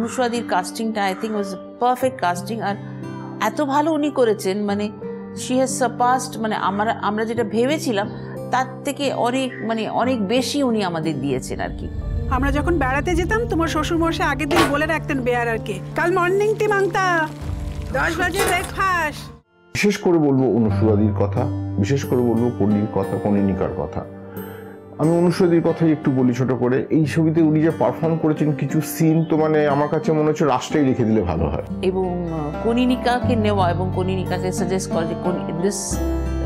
অনুষ্বাদির কাস্টিংটা I think was perfect casting. আর এত ভালো উনি করেছেন, মানে শি হ্যাজ সারপাসড, মানে আমরা যেটা ভেবেছিলাম তার থেকে অনেক বেশি উনি আমাদের দিয়েছেন আর কি। আমরা যখন বেড়াতে যেতাম তোমার শ্বশুরমশাই আগের দিন বলে রাখতেন বেয়ারারকে, কাল মর্নিং টি মাংতা 10 বাজে ব্রেকফাস্ট। বিশেষ করে বলবো অনুষ্বাদির কথা, বিশেষ করে বলবো কনির কথা, কনিনিকার কথা। আমি অনুষ্বাদির কথাই একটু বলি ছোট করে। এই ছবিতে উনি যে পারফর্ম করেছেন কিছু সিন তো মানে আমার কাছে মনে হচ্ছে রাস্তায় রেখে দিলে ভালো হয়। এবং কনিনিকাকে নেওয়া এবং কনিনিকাকে সাজেস্ট করা যে দিস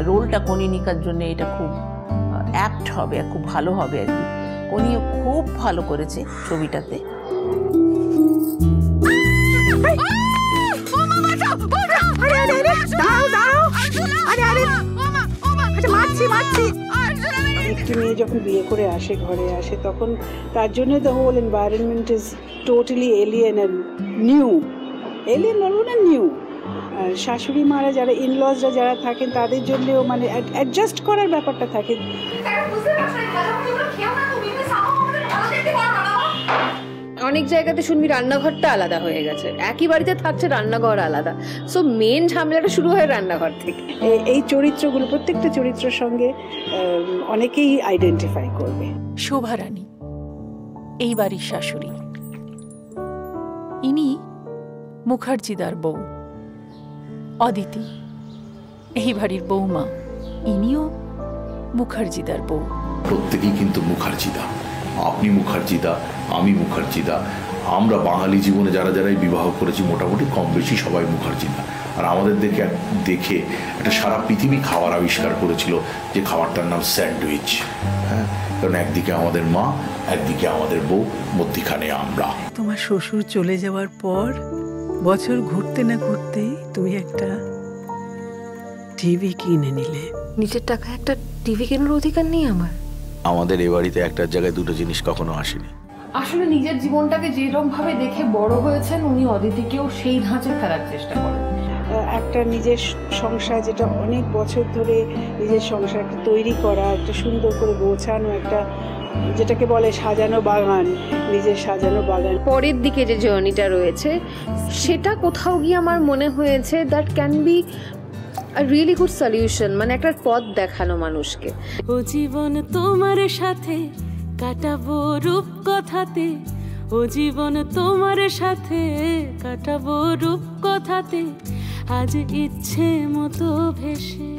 রোলটা কনিনিকার জন্য এটা খুব অ্যাপ্ট হবে, খুব ভালো হবে আর কি। কনিও খুব ভালো করেছে ছবিটাতে। একটি মেয়ে যখন বিয়ে করে আসে, ঘরে আসে, তখন তার জন্য the whole environment is totally alien and new. Alien বলবো না, নিউ। শাশুড়ি মারা যারা, ইনলজরা যারা থাকেন তাদের জন্যও মানে অ্যাডজাস্ট করার ব্যাপারটা থাকে। অনেক জায়গাতে শুনবি রান্নাঘরটা আলাদা হয়ে গেছে, একই বাড়িতে থাকছে রান্নাঘর আলাদা। সো মেন ঝামেলাটা শুরু হয় রান্নাঘর থেকে। এই চরিত্রগুলো, প্রত্যেকটা চরিত্রের সঙ্গে অনেকেই আইডেন্টিফাই করবে। শোভা রানী এই বাড়ির শাশুড়ি, ইনি মুখার্জিদার বউ। অদিতি এই বাড়ির বৌমা, ইনিও মুখার্জিদার বউ। প্রত্যেকেই কিন্তু মুখার্জিদা। আপনি মুখার্জিদা, আমি মুখার্জিদা। আমরা বাঙালি জীবনে যারা যারাই বিবাহ করেছি মোটামুটি কম বেশি সবাই মুখার্জিদা। আর আমাদের দেখে একটা সারা পৃথিবী খাবার আবিষ্কার করেছিল, যে খাবারটার নাম স্যান্ডউইচ। হ্যাঁ, কারণ একদিকে আমাদের মা, একদিকে আমাদের বউ, মধ্যিখানে আমরা। তোমার শ্বশুর চলে যাওয়ার পর বছর ঘুরতে না ঘুরতেই তুমি একটা টিভি কিনে নিলে। নিজের টাকা একটা টিভি কেনার অধিকার নেই আমার। আমাদের এ বাড়িতে একটার জায়গায় দুটো জিনিস কখনো আসেনি। আসলে নিজের জীবনটাকে যেরকম ভাবে দেখে বড় হয়েছেন উনি অদিতিকেও সেই ধাঁচে ফেরার চেষ্টা করেন। একটা নিজের সংসার, যেটা অনেক বছর ধরে নিজের সংসার একটা তৈরি করা, একটা সুন্দর করে গোছানো, একটা যেটাকে বলে সাজানো বাগান, নিজের সাজানো বাগান। পরের দিকে যে জার্নিটা রয়েছে সেটা কোথাও গিয়ে আমার মনে হয়েছে that can be a really good solution, মানে একটা পথ দেখানো মানুষকে। ও জীবন তোমার সাথে কাটাবো রূপ কথাতে, ও জীবন তোমার সাথে কাটাবো রূপ কথাতে, আজ ইচ্ছে মতো ভেসে